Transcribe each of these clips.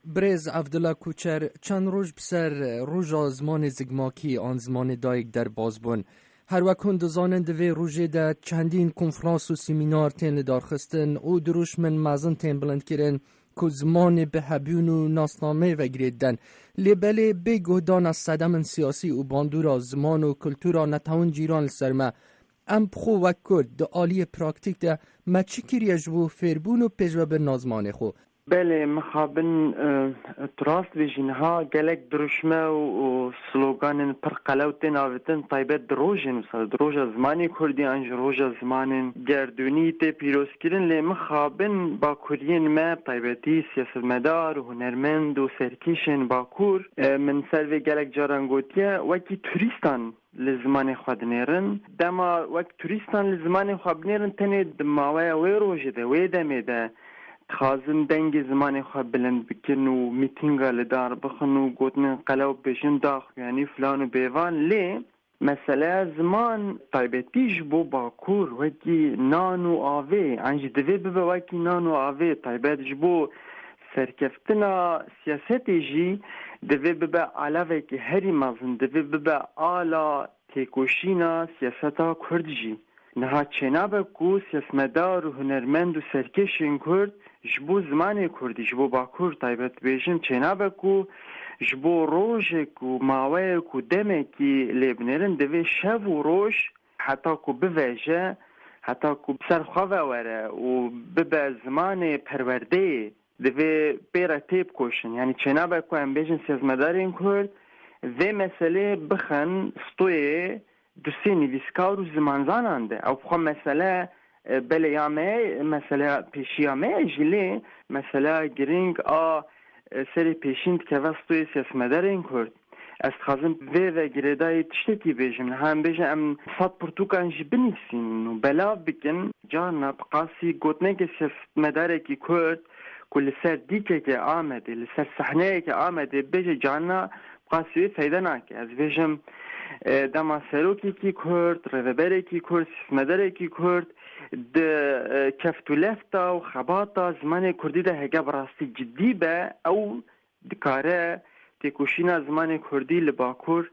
برز عبدالله کوچر چند روز بسر روژا زمان زگماکی آن زمان دایک در بازبون هر وکن دزانند وی روژه ده چندین کنفرانس و سیمینار تین لدارخستن او دروش من مازن تین بلند کرن که زمان به حبیون و ناسنامه و گریدن لیبله بگودان از صدم سیاسی و باندورا زمان و کلتورا نتاون جیران لسرمه ام بخو وکر ده آلی پراکتیک ده ما چی کریه جبو فیربون و پیجوه بر نازمان خو بله مخابن تراست بجینها گلک درشمه و سلوگان پر قلوتین آوتن طایبت دروژن مثلا دروژ زمانی کردی انج روژ زمان گردونی تی پیروز کرن لی مخابن باکورین ما طایبتی سیاست مدار و هنرمند و سرکیشن باکور من سروی گلک جارانگوتیه وکی توریستان لزمان خود نیرن دما وقت توریستان لزمان خود نیرن تنه دماوی وی روژه ده وی دمه ده خازن دنگ زمان خواب بلند بکن و میتینگا لدار بخن و گوتن قلو بشن داخ یعنی فلان و بیوان لی مسئله زمان طایبتیش بو باکور وکی نان و آوه انج دوی ببه وکی نان و آوه طایبتش بو سرکفتنا سیاستی جی دوی ببه علاوه که هری مازن دوی ببه آلا تیکوشینا سیاستا کرد جی نها چنابه کو سیاسمدار و هنرمند و سرکشین کرد جبو زمان کردی جبو باکور طایبت بیشن چنابه کو جبو روژ کو ماوه کو دمه کی لیبنرن دوی شب و روش حتی کو بویجه حتی کو سرخواه وره و ببه زمان پرورده دوی بیره تیب کوشن یعنی چنابه کو هم بیشن سیاسمدارین کرد و مسئله بخن ستوی دوستی نویسکار و زمانزاننده او بخواه مسئله بلیامه مسئله پیشیامه جلی مسئله گرینگ سری پیشیند که وستوی سیاسمدار این کرد از خازم و گریدای تشتکی بیجم هم بیجم ام صد پرتوکانجی بنیسین و بلا بکن جانا بقاسی گوتنه که سیاسمداره کی کرد کل سر دیکه که آمده لسر صحنه که آمده بیجه جانا بقاسی فایده ناکه از بیجم دما سروکی کی کرد روبره کی کرد سیاسمداره کی کرد ده کفتو لفتا و خباتا زمان کردی ده هگه براستی جدی به او دکاره تکوشینا زمان کردی لباکور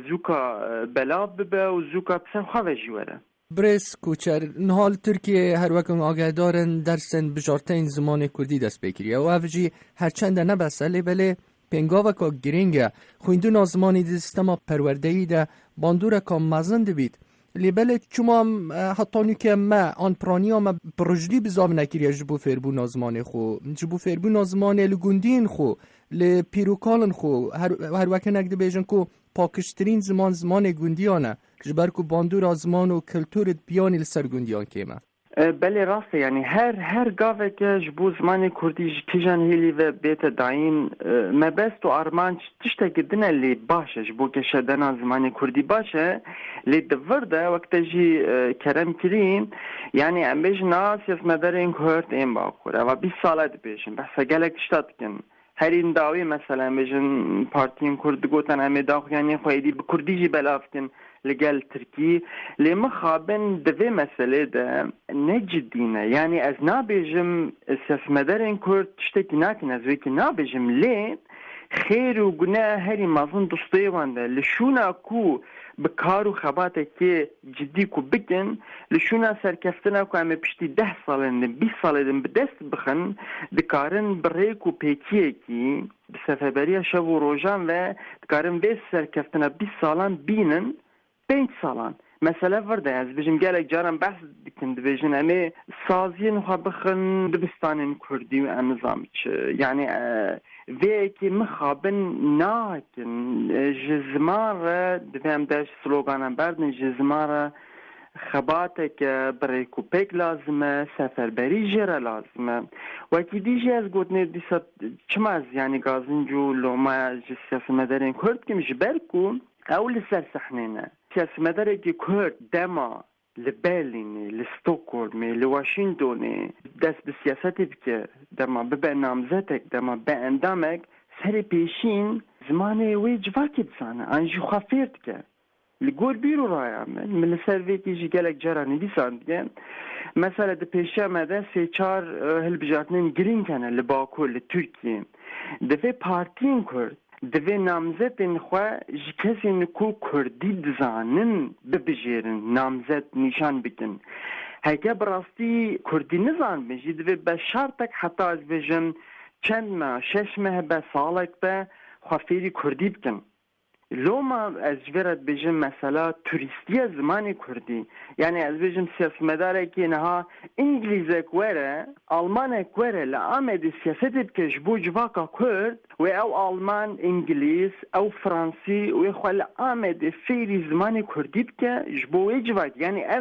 زوکا بلاب ببه و زوکا پسر خواه جیوره برس کوچر نهال ترکیه هر وکن آگه دارن درسن بجارتین زمان کردی دست بکریه و افجی هرچند نبسته بله پنگاوه که گرینگه خویندون آزمانی ده سیستما پروردهی ده باندوره که مزند بید لیبل چما حتی که ما آن پرانی ما پروژدی بزام نکریه جبو فیربون آزمان خو جبو فیربون آزمان لگوندین خو لپیروکالن خو هر وقت نگده بیجن که پاکشترین زمان گوندیانه جبر که باندور آزمان و کلتورت بیانی لسر گوندیان کیمه بله راسته یعنی هر گاوه که جبو زمان کردی کیجان هیلی و بیت داین مبست و آرمان تشتاکی دنه لی باشه جبو که شدنا زمان کردی باشه لی دورده وقت جی کرم کریم یعنی ام بیش ناس یسمدر این کرد این باکوره و 20 ساله دی بیشن بحثا گلک تشتاد کن هر این داوی مثلا بیشن پارتین کرد گوتن امی داخل یعنی خواهیدی بکردی جی بلاف کن لقال تركي اللي مخابن دوي مسألة ده نجدينه يعني از نابجم سياس مدارين كورد تشتكي ناكن از ويكي نابجم لين خير و گناه هري مازن دوستي وانده لشونا كو بكارو خباته كي جدي كو بكن لشونا سركفتنا كو امي بشتي 10 سالين 20 سالين بدست بخن دكارن بريكو بيكيه كي بسفبريا شو روجان و دكارن بس سركفتنا 20 سالان بينن 5 سالان مسئله ورده از بجم گلک جارم بحث دکن دبیجن امی سازین خواه بخن دبستان کردی و امزامچ یعنی وی که مخابن ناکن جزمار دویم داشت سلوگانم بردن جزمار خباته که برای کوپیک لازمه سفربری جره لازمه و که دیجی از گوتنه دیسا چما از یعنی گازنجو لوما جسیاس مدارین کرد که مجبر کن اول سر صحنه سیاسمداره که کرد دما لبرلینی لستوکولمی لواشنطنی دست به سیاستی بکر دما به نامزدک دما به اندامک سر پیشین زمانه وی جواکت زانه انجی خوافیرد که لگور بیرو رای من لسر ویکی جی گلک جرانی دیسان دیگه مثلا ده پیشه آمده 3-4 هل بجاتنین گرین کنه لباکو لترکیه دوی پارتین کرد دوی نامزد خواه کسی کو کردی دزانن ببجیرن نامزد نشان بکن هکه براستی کردی نزان بجی دوی به شرطک حتی از بجم چند ماه 6 ماه به سالک به خواه فیری کردی بکن لو ما از جبرت بجم مثلا توریستی زمانی کردی یعنی از بجم سیاستمداره که نها انگلیزه کوره آلمانه کوره لآمد سیاست بکش بو جواکا کرد و او آلمان انگلیز او فرانسی و خو لآمد فیری زمانی کردی بکه جبوی جواک یعنی او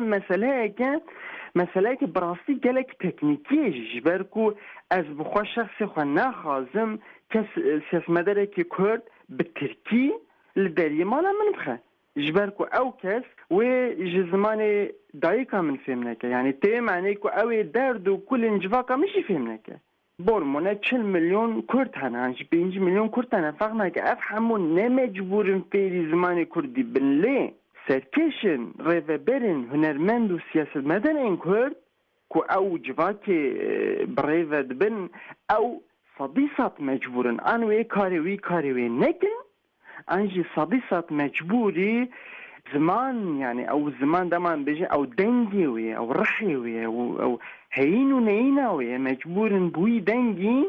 مسئله که براستی گلک تکنیکی جبر کو از بخوا شخص خو نخوازم که سیاستمداره که کرد به ترکی لدري مالا من بخه جبركو او كس و جزمان دايكا من فهمناك يعني تي معنيكو او دردو كل انجفاكا مشي فهمناك بورمونا 40 مليون كرد هنا 5 مليون كرد هنا فقناك افهمون نمجبور فيري زمان كردي بن لي سركشن ريفبرن هنرمند و سياسة مدن ان كرد كو او جفاكي بريفد بن او صديصات مجبورن انوي كاري نكن انجي صديصات مجبوري زمان يعني او زمان دمان بيجي او دنجي او رحي او هينو نيناوي مجبورن بوي دنجي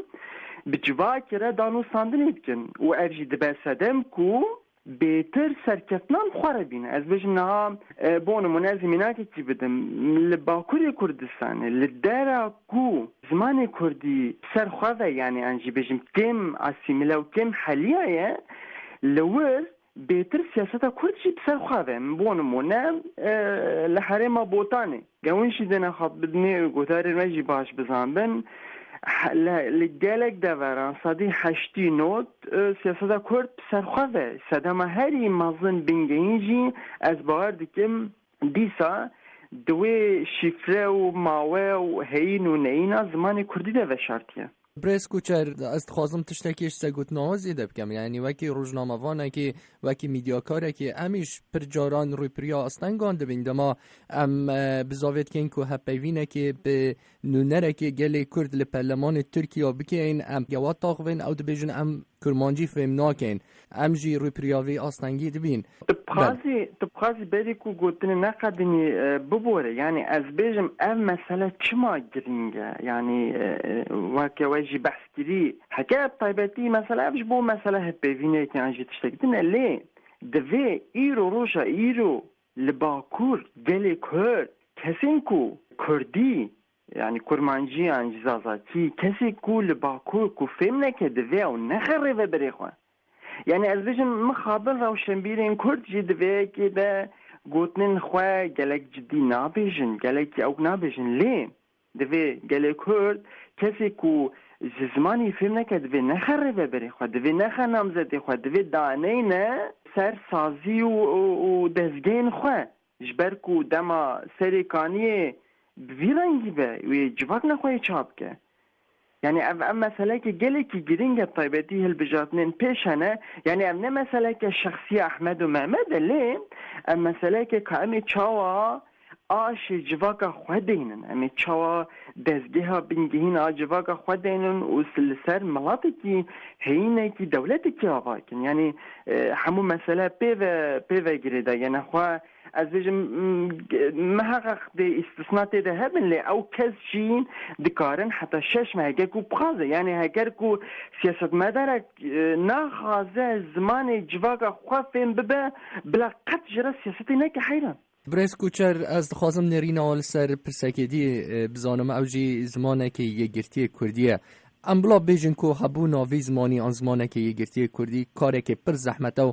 بجواكرة دانو ساندن يبكن و ارجي دباسدم كو بيتر سركتنان خرابين از بجنها بون منازمينات كي بدم لباكوري كردستان للدارا كو زمان كردي سر خواه يعني انجي بجم كم اسيميلا و كم حاليا لور بهتر سیاست کردشی بسر خواهم بونمونه لحرم بوتانه گونشی دنه خواب بدنی گوتاری رجی باش بزنبن لگلک دوران صدی 8 نوت سیاست کرد بسر خواه صدام هری مازن بینگینجی از باور دکم دیسا دوی شفره و ماوه و هین و نینا زمان کردی ده شرطیه برس کوچر از خوازم تشتکیش سگوت نوازی دبکم یعنی وکی روزنامه وانه که وکی میدیاکاره که امیش پر جاران روی پریا استنگان دبین دما ام بزاویت کن که هپیوینه که به نونره که گلی کرد لپرلمان ترکیه بکین ام گوات تاقوین او دبیجن ام کرمانجی فهم ناکن ام جی روی پریاوی استنگی دبین تبخازی بری که گوتنی نقدنی ببوره یعنی از بیجم ام مسئله چما گرینگه یعنی وکی وجه بحث کری حکایت طایبتی مسئله افش بو مسئله هپیوینه که انجی تشتکتنه لی دوی ایرو روشا ایرو لباکور گلی کرد کسین کو کردی yani kurmancı anjizazati kesi kul baku ku femne ke deve o nexre ve berexwa yani ez bejim mixabel rawşenbirên kurd jî divê ki de gotinin xwe gelek cidî nabêjin gelek ew nabêjin lê divê gelek kurd kesê ku ji zimanî fêm neke divê nexre ve berexwa divê nexe namzedê xwe divê daneyne ser sazî û dezgehên xwe ji ber ku dema serê kaniyê بفيرانجي با ويجواك نخوي چابكه يعني ام مسألة که گله که گرینگ طيبتي هالبجاتنين پیشنه يعني ام نه مسألة که شخصي احمد و محمد لی ام مسألة که امی چاوا آش جواك خودینن امی چاوا دزگه ها بینگهین آ جواك خودینن و سر ملاتی که هینه که دولتی که آواکن يعني همو مسألة پیوه گریده يعني خواه از بجم محقق ده استثناء ده هبن لی او کس جین دکارن حتی 6 ماه هگر کو بخازه یعنی هگر کو سیاست مدارک نخوازه زمان جواگ خوافین ببه بلا قد جرا سیاستی نکه حیران برس کوچر از خوازم نرین آل سر پرسکیدی بزانم اوجی زمانه که یه گرتی کردیه ام بلا بیجن کو هبو ناوی زمانی آن زمانه که یه گرتی کردی کاره که پر زحمته و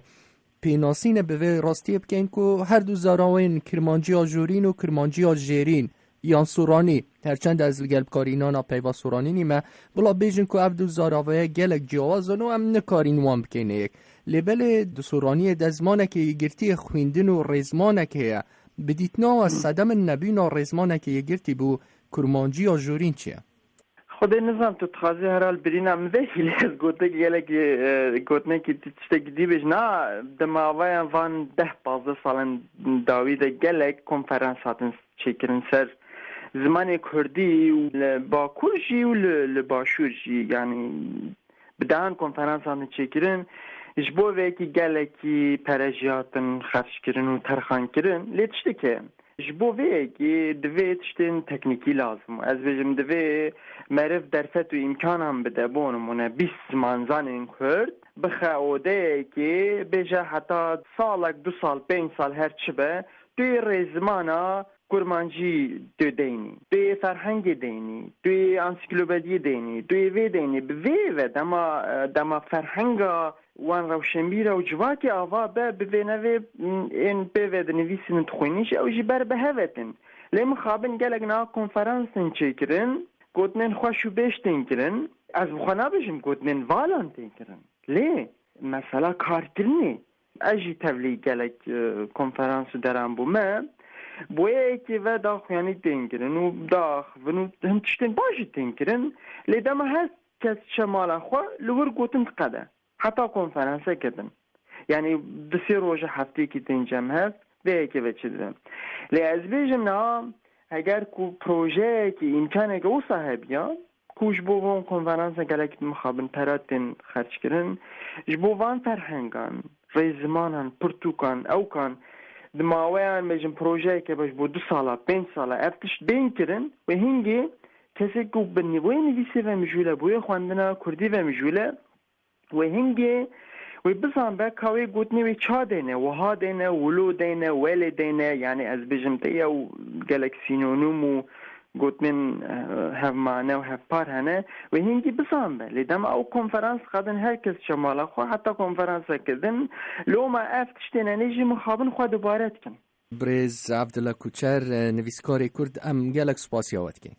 پیناسین به راستی بکن که هر دو زاراوین کرمانجی آجورین و کرمانجی آجیرین یا سورانی هرچند از گلبکارینان پیوا سورانی نیمه بلا بیجن که عبدو زاراوی گلک جوازن و هم نکارین وان بکنه یک لیبل دو سورانی دزمانه که گرتی خویندن و ریزمانه که بدیتنا و صدم نبین و ریزمانه که گرتی بو کرمانجی آجورین چیه؟ خود نظام تو تخازی هرال برینم مذهی لیز گوته گوتنه که تشتگی بیش نه دماوی وان 10-15 سالن داویده گلک کنفرانس هاتن چکرن سر زمان کردی و باکور جی و لباشور جی یعنی بدان کنفرانسان چیکرن اش بو وکی گلکی پرژیاتن خرج کردن و ترخان کردن لیتشته که اش بو وکی دوی تشتن تکنیکی لازم از بجم دوی معرف درفت و امکان هم بده بونمونه 20 منزان کرد بخواهده که بجه حتی سالک 2 سال 5 سال هر چه به دوی رزمانا کرمانجی دو دینی دوی فرهنگ دینی دوی انسیکلوپدی دینی دوی وی دینی بوی و دما فرهنگا وان روشنبیر و جواکی آوا به نوی این به نویسین تخوینیش او جی بر بهوتن لیم خوابن گلگ نا کنفرانسن چی کرن گوتنن خوشو بیشتین کرن از بخوانا بشم گوتنن والانتین کرن لی مثلا کار کرنی اجی تولی گلگ کنفرانس درم بومه بویه که و داخل یعنی تینکرن و داخل و هم تشتین باشی تینکرن لی دم هست کس شمال خواه لور گوتن قده حتی کنفرانسه کردن یعنی 2 روز هفته که تینجم هست به که بچه دارم لی از بیجم نه اگر کو پروژه که امکانه که او صاحبیان کوش بوون کنفرانسه گلک مخابن پراتین خرج کردن جبوان فرهنگان ریزمانان پرتوکان او کان دماویان میجم پروژه که باش بو 2 ساله 5 ساله افتش بین کردن و هنگی کسی که بنیوی نویسی و مجوله بوی خواندنا کردی و مجوله و هنگی و بزن به کاوی گوتنی و چا دینه و ها دینه ولو دینه ولی دینه یعنی از بجم تیه و گلکسینونوم و گوتنین هف معنی و هف پار هنه و هنگی بزن به لیدم او کنفرانس خدن هر کس شمالا خوا حتی کنفرانس کردن لو ما افتش دینه نیجی مخابن خوا دوباره کن برز عبدالله کوچر نویسکار کرد ام گلک سپاسی آوت که